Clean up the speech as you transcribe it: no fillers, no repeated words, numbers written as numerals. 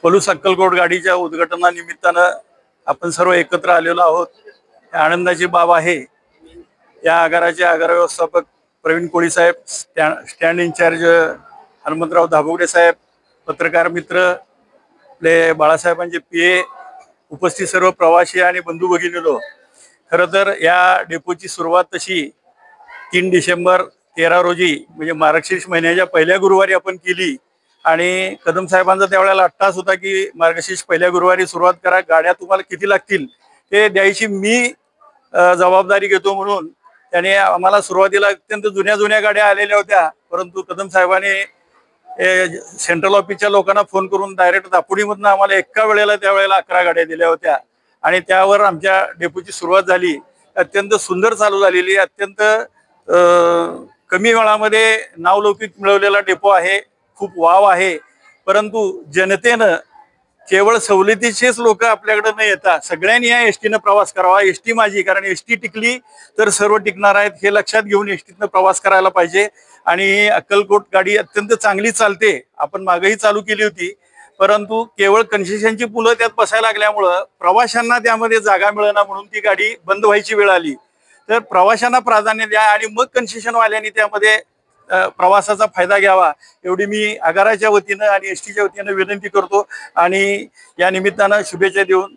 पलूस अक्कलकोट गाडीच्या उद्घाटनानिमित्तानं आपण सर्व एकत्र आलेलो आहोत। आनंदाची बाब आहे। या आगाराचे आगार व्यवस्थापक प्रवीण कोळी साहेब, स्टँड इंचार्ज हनुमंतराव धाबुगडे साहेब, पत्रकार मित्र आपले बाळासाहेबांचे पीए, उपस्थित सर्व प्रवासी आणि बंधू भगिनींनो, खरं तर या डेपोची सुरुवात तशी 3 डिसेंबर 13 रोजी म्हणजे मार्गशीर्ष महिन्याच्या पहिल्या गुरुवारी आपण केली आणि कदम साहेबांचा त्यावेळेला अट्टास होता की मार्गशीर्ष पहिल्या गुरुवारी सुरुवात करा, गाड्या तुम्हाला किती लागतील ते द्यायची मी जबाबदारी घेतो म्हणून त्याने आम्हाला सुरुवातीला अत्यंत जुन्या गाड्या आलेल्या होत्या, परंतु कदम साहेबांनी सेंट्रल ऑफिसच्या लोकांना फोन करून डायरेक्ट दापोडीमधून आम्हाला एका वेळेला त्यावेळेला 11 गाड्या दिल्या होत्या आणि त्यावर आमच्या डेपोची सुरुवात झाली। अत्यंत सुंदर चालू झालेली, अत्यंत कमी वेळामध्ये नावलौकिक मिळवलेला डेपो आहे, खूप वाव आहे। परंतु जनतेनं केवळ सवलतीचेच लोक आपल्याकडे न येता सगळ्यांनी या एसटीनं प्रवास करावा। एसटी माझी, कारण एसटी टिकली तर सर्व टिकणार आहेत हे लक्षात घेऊन एसटीनं प्रवास करायला पाहिजे। आणि अक्कलकोट गाडी अत्यंत चांगली चालते, आपण मागेही चालू केली होती, परंतु केवळ कन्सेशनची पुलं त्यात बसायला लागल्यामुळं प्रवाशांना त्यामध्ये जागा मिळेना म्हणून ती गाडी बंद व्हायची वेळ आली। तर प्रवाशांना प्राधान्य द्या आणि मग कन्सेशनवाल्यांनी त्यामध्ये प्रवासाचा फायदा घ्यावा एवढी मी आगाराच्या वतीनं आणि एसटीच्या वतीनं विनंती करतो आणि या निमित्तानं शुभेच्छा देऊन